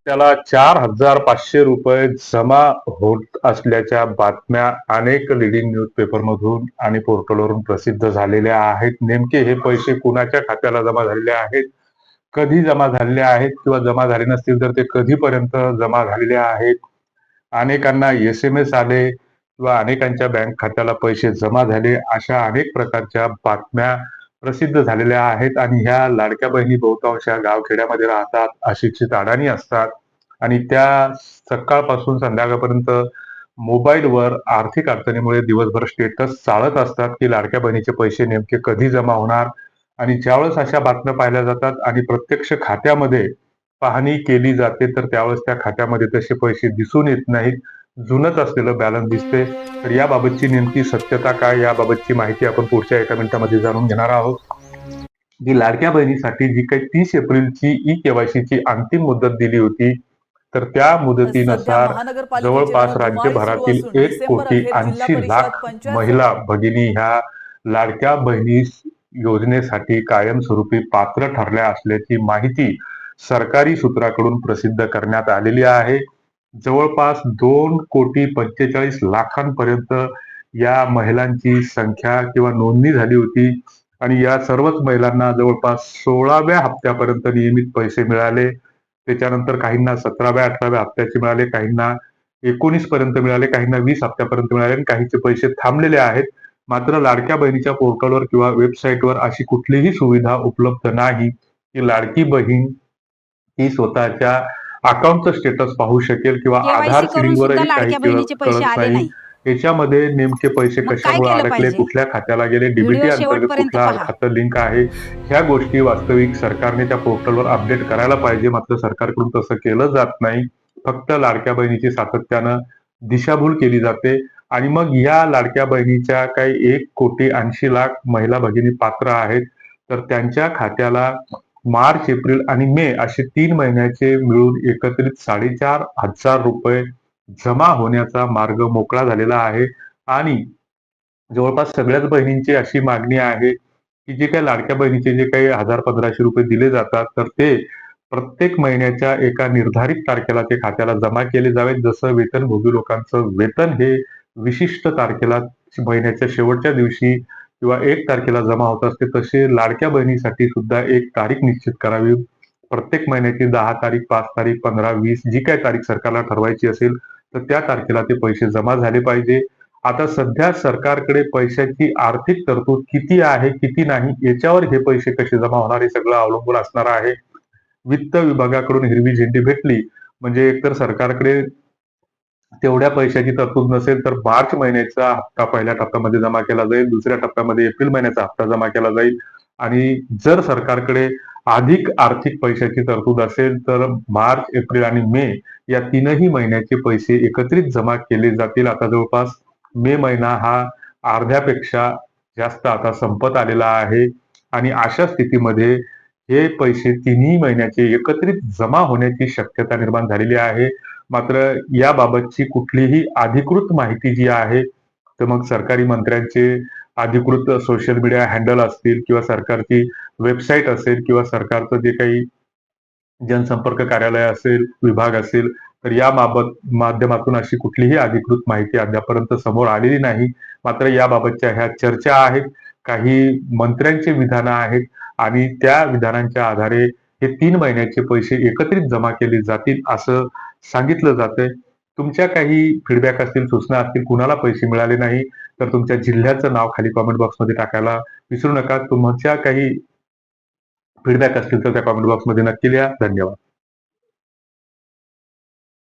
त्याला 4,500 रुपये जमा होत असल्याच्या बातम्या अनेक लीडिंग न्यूज पेपरमधून आणि पोर्टलवरून प्रसिद्ध झालेल्या आहेत. नेमके हे पैसे कुणाच्या खात्याला जमा झालेले आहेत, कधी जमा झालेले आहेत किंवा जमा झाले नसतील तर ते कधीपर्यंत जमा झालेले आहेत, अनेकांना SMS आले किंवा अनेकांच्या बँक खात्याला पैसे जमा झाले, अशा अनेक प्रकारच्या बातम्या प्रसिद्ध झालेल्या आहेत. आणि ह्या लाडक्या बहिणी बहुतांश गावखेड्यामध्ये राहतात, अशिक्षित अडाणी असतात आणि त्या सकाळपासून संध्याकाळपर्यंत मोबाईलवर आर्थिक अडचणीमुळे दिवसभर स्टेटस चाळत असतात की लाडक्या बहिणीचे पैसे नेमके कधी जमा होणार. आणि ज्यावेळेस अशा बातम्या पाहिल्या जातात आणि प्रत्यक्ष खात्यामध्ये पाहणी केली जाते तर त्यावेळेस त्या खात्यामध्ये तसे पैसे दिसून येत नाहीत, जुनच असलेलं बॅलन्स दिसते. तर याबाबतची नेमकी सत्यता काय, याबाबतची माहिती आपण पुढच्या एका मिनिटामध्ये जाणून घेणार आहोत. जी लाडक्या बहिणीसाठी जी काही 30 एप्रिलची ई-केवायसी ची अंतिम मुदत दिली होती, तर त्या सध्या मुदतीनुसार महानगरपालिकेची जवळपास रणधुमाळी सुरू राज्यभरातील असून डिसेंबर अखेर जिल्हा 1,80,00,000 परिषद पंचायत महिला भगिनी ह्या लाडक्या बहिणी योजनेसाठी कायमस्वरूपी पात्र ठरल्या असल्याची माहिती सरकारी सूत्राकडून प्रसिद्ध करण्यात आलेली आहे. जवळपास 2,45,00,000 पर्यंत या महिलांची संख्या किंवा नोंदणी झाली होती आणि या सर्वच महिलांना जवळपास 16व्या हप्त्यापर्यंत नियमित पैसे मिळाले. त्याच्यानंतर काहींना 17व्या 18व्या हप्त्याचे मिळाले, काहींना 19 पर्यंत मिळाले, काहींना 20 हप्त्यापर्यंत मिळाले आणि काहींचे पैसे थांबलेले आहेत. मात्र लाडक्या बहिणीच्या पोर्टलवर किंवा वेबसाईटवर अशी कुठलीही सुविधा उपलब्ध नाही की लाडकी बहीण ही स्वतःच्या अकाउंटचं स्टेटस पाहू शकेल किंवा आधार केवायसी करून सुद्धा सिडिंगवरही काही लाडक्या बहिणीचे पैसे कळत आले नाही. नाही. याच्यामध्ये नेमके पैसे मग काय कशामुळे केलं अडकले, पाहिजे? कुठल्या खात्याला गेले, डीबीटी व्हिडिओ अंतर्गत शेवटपर्यंत कुठलं पहा. खातं लिंक आहे, ह्या गोष्टी वास्तविक सरकारने त्या पोर्टलवर अपडेट करायला पाहिजे. मात्र सरकारकडून तसं केलं जात नाही. फक्त लाडक्या बहिणीची सातत्यानं दिशाभूल केली जाते आणि मग या लाडक्या बहिणीच्या काही 1,80,00,000 महिला भगिनी पात्र आहेत, तर त्यांच्या खात्याला मार्च, एप्रिल आणि मे असे 3 महिन्याचे मिळून एकत्रित 4,500 रुपये जमा होण्याचा मार्ग मोकळा झालेला आहे. आणि जवळपास सगळ्याच बहिणींची अशी मागणी आहे की जे काही लाडक्या बहिणीचे जे काही 1,000-1,500 रुपये दिले जातात, तर ते प्रत्येक महिन्याच्या एका निर्धारित तारखेला ते खात्याला जमा केले जावेत. जसं वेतनभोगी लोकांचं वेतन हे विशिष्ट तारखेला महिन्याच्या शेवटच्या दिवशी किंवा 1 तारखेला जमा होत असते, तसे लाडक्या बहिणीसाठी सुद्धा एक तारीख निश्चित करावी. प्रत्येक महिन्याची 10 तारीख, 5 तारीख, 15, 20 जी काही तारीख सरकारला ठरवायची असेल, तर त्या तारखेला ते पैसे जमा झाले पाहिजे. आता सध्या सरकारकडे पैशाची आर्थिक तरतूद किती आहे, किती नाही, याच्यावर हे पैसे कसे जमा होणार हे सगळं अवलंबून असणार आहे. वित्त विभागाकडून हिरवी झेंडी भेटली म्हणजे एकतर सरकारकडे तेवढ्या पैशाची तरतूद नसेल तर मार्च महिन्याचा हप्ता पहिल्या टप्प्यामध्ये जमा केला जाईल, दुसऱ्या टप्प्यामध्ये एप्रिल महिन्याचा हप्ता जमा केला जाईल आणि जर सरकारकडे अधिक आर्थिक पैशाची तरतूद असेल तर मार्च, एप्रिल आणि मे या 3ही महिन्याचे पैसे एकत्रित जमा केले जातील. आता जवळपास मे महिना हा अर्ध्यापेक्षा जास्त आता संपत आलेला आहे आणि अशा स्थितीमध्ये हे पैसे 3ही महिन्याचे एकत्रित जमा होण्याची शक्यता निर्माण झालेली आहे. मात्र याबाबतची कुठलीही अधिकृत माहिती जी आहे, तर मग सरकारी मंत्र्यांचे अधिकृत सोशल मीडिया हँडल असतील किंवा सरकारची वेबसाईट असेल किंवा सरकारचं जे काही जनसंपर्क कार्यालय असेल, विभाग असेल, तर याबाबत माध्यमातून अशी कुठलीही अधिकृत माहिती अद्यापर्यंत समोर आलेली नाही. मात्र याबाबतच्या ह्या चर्चा आहेत, काही मंत्र्यांची विधानं आहेत आणि त्या विधानांच्या आधारे हे 3 महिन्याचे पैसे एकत्रित जमा केले जातील असं सांगितलं जातंय. तुमच्या काही फीडबॅक असतील, सूचना असतील, कुणाला पैसे मिळाले नाही, तर तुमच्या जिल्ह्याचं नाव खाली कमेंट बॉक्समध्ये टाकायला विसरू नका. तुमच्या काही फीडबॅक असतील तर त्या कमेंट बॉक्समध्ये नक्की लिहा. धन्यवाद.